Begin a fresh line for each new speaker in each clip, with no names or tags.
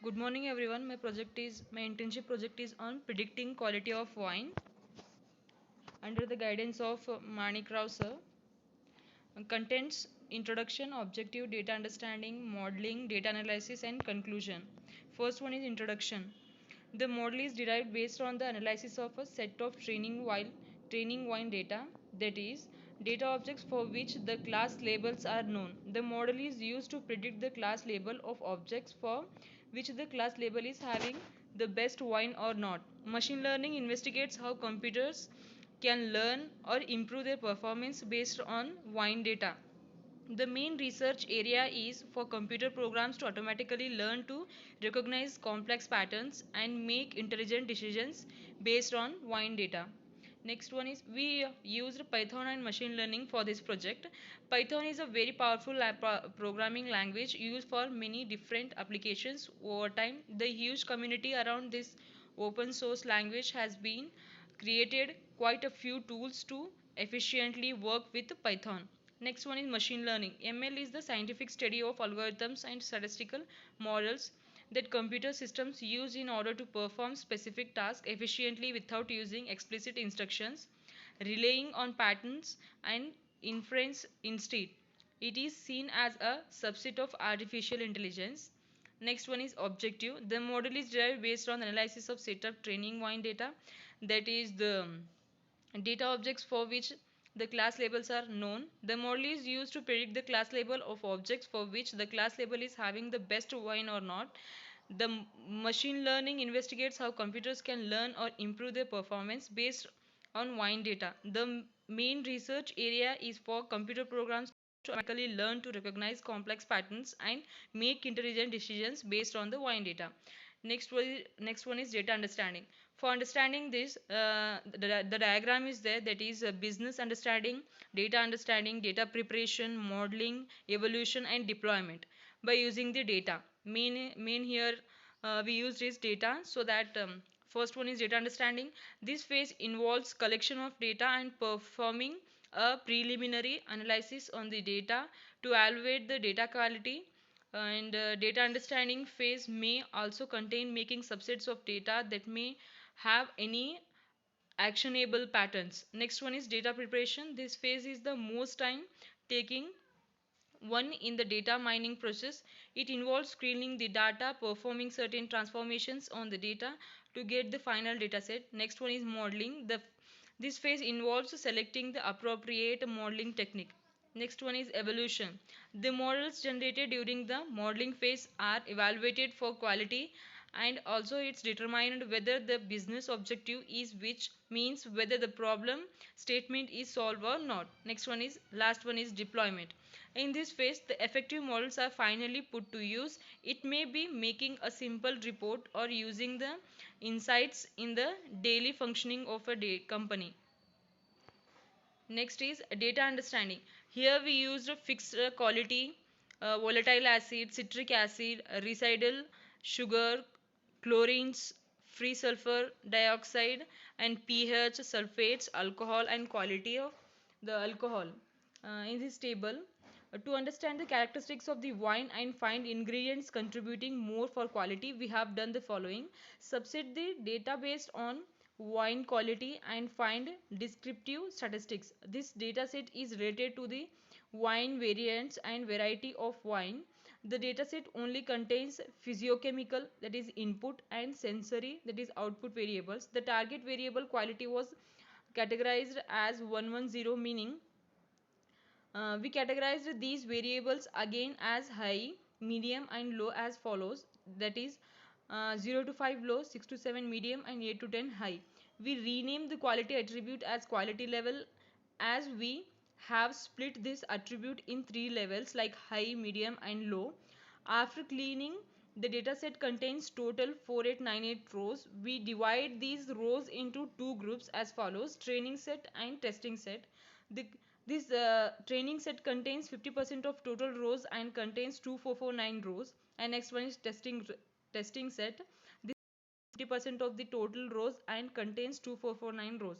Good morning, everyone. My internship project is on predicting quality of wine under the guidance of Manik Rao sir. Contents: introduction, objective, data understanding, modeling, data analysis, and conclusion. First one is introduction. The model is derived based on the analysis of a set of training wine data, that is, data objects for which the class labels are known. The model is used to predict the class label of objects for which the class label is having the best wine or not. Machine learning investigates how computers can learn or improve their performance based on wine data. The main research area is for computer programs to automatically learn to recognize complex patterns and make intelligent decisions based on wine data. Next one is we used Python and machine learning for this project. Python is a very powerful programming language used for many different applications. Over time, the huge community around this open source language has been created quite a few tools to efficiently work with Python. Next one is machine learning. ML is the scientific study of algorithms and statistical models that computer systems use in order to perform specific tasks efficiently without using explicit instructions, relying on patterns and inference instead. It is seen as a subset of artificial intelligence. Next one is objective. The model is derived based on analysis of set of training wine data, that is the data objects for which the class labels are known. The model is used to predict the class label of objects for which the class label is having the best wine or not. The machine learning investigates how computers can learn or improve their performance based on wine data. The main research area is for computer programs to automatically learn to recognize complex patterns and make intelligent decisions based on the wine data. Next one is data understanding. For understanding this, the diagram is there, that is business understanding, data preparation, modeling, evolution, and deployment by using the data. Main here we used is data, so that first one is data understanding. This phase involves collection of data and performing a preliminary analysis on the data to evaluate the data quality. And data understanding phase may also contain making subsets of data that may have any actionable patterns. Next one is data preparation. This phase is the most time taking one in the data mining process. It involves screening the data, performing certain transformations on the data to get the final data set. Next one is modeling. This phase involves selecting the appropriate modeling technique. Next one is evolution. The models generated during the modeling phase are evaluated for quality, and also it's determined whether the business objective is, which means whether the problem statement is solved or not. Next one is last one is deployment. In this phase, the effective models are finally put to use. It may be making a simple report or using the insights in the daily functioning of a company. Next is data understanding. Here we used fixed quality, volatile acid, citric acid, residual sugar, chlorines, free sulfur dioxide, and pH, sulfates, alcohol, and quality of the alcohol. In this table, to understand the characteristics of the wine and find ingredients contributing more for quality, we have done the following. Subset the data based on wine quality and find descriptive statistics. This dataset is related to the wine variants and variety of wine. The dataset only contains physiochemical, that is input, and sensory, that is output variables. The target variable quality was categorized as 110, meaning we categorized these variables again as high, medium, and low as follows, that is 0 to 5 low, 6 to 7 medium, and 8 to 10 high. We renamed the quality attribute as quality level, as we have split this attribute in three levels like high, medium, and low. After cleaning, the dataset contains total 4898 rows. We divide these rows into two groups as follows: training set and testing set. The, this training set contains 50% of total rows and contains 2449 rows. And next one is testing set. This 50% of the total rows and contains 2449 rows.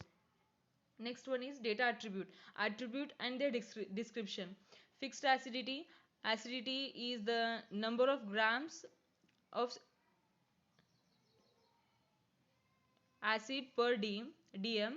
Next one is data attribute and their description. Fixed acidity. Acidity is the number of grams of acid per dm,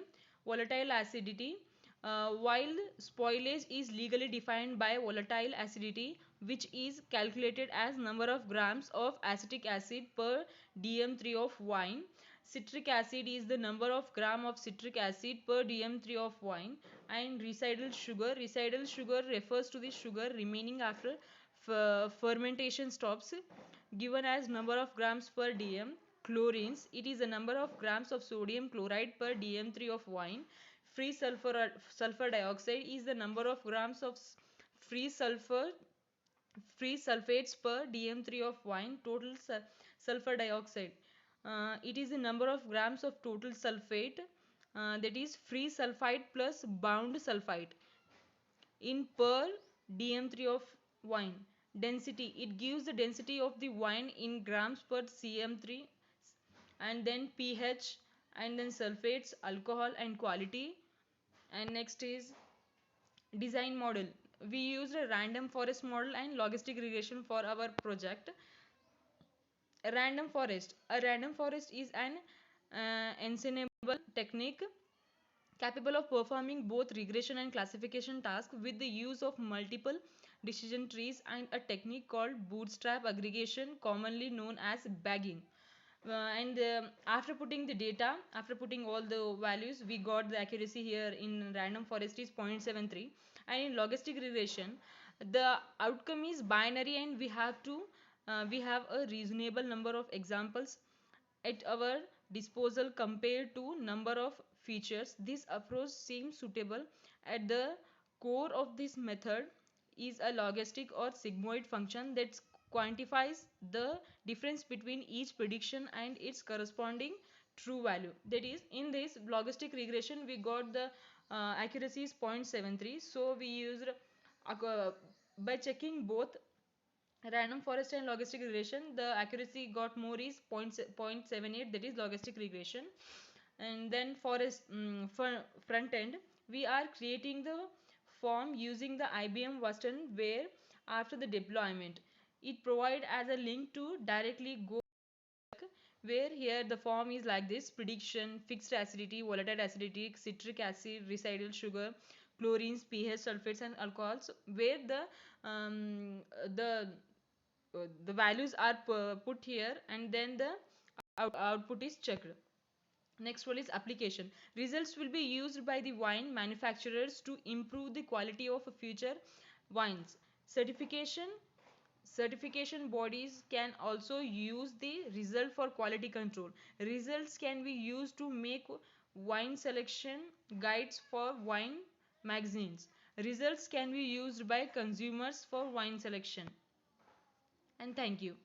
volatile acidity. While spoilage is legally defined by volatile acidity, which is calculated as number of grams of acetic acid per dm3 of wine. Citric acid is the number of gram of citric acid per dm3 of wine. And residual sugar refers to the sugar remaining after fermentation stops, given as number of grams per dm. Chlorines, it is the number of grams of sodium chloride per dm3 of wine. Free sulfur dioxide is the number of grams of free free sulfates per dm3 of wine. Total sulfur dioxide, it is the number of grams of total sulfate, that is free sulfide plus bound sulfite in per dm3 of wine. Density, it gives the density of the wine in grams per cm3. And then pH, and then sulfates, alcohol, and quality. And next is design model. We used a random forest model and logistic regression for our project. A random forest is an ensemble technique capable of performing both regression and classification tasks with the use of multiple decision trees and a technique called bootstrap aggregation, commonly known as bagging. And after putting the data, after putting all the values, we got the accuracy here in random forest is 0.73, and in logistic regression the outcome is binary, and we have a reasonable number of examples at our disposal compared to number of features. This approach seems suitable. At the core of this method is a logistic or sigmoid function that quantifies the difference between each prediction and its corresponding true value. That is, in this logistic regression we got the accuracy is 0.73. So we used by checking both random forest and logistic regression, the accuracy got more is 0.78, that is logistic regression. And then for front end, we are creating the form using the IBM Watson, where after the deployment it provide as a link to directly go, where here the form is like this: prediction, fixed acidity, volatile acidity, citric acid, residual sugar, chlorines, pH, sulfates, and alcohols, where the the values are put here, and then the output is checked. Next one is application. Results will be used by the wine manufacturers to improve the quality of future wines. Certification bodies can also use the result for quality control. Results can be used to make wine selection guides for wine magazines. Results can be used by consumers for wine selection. And thank you.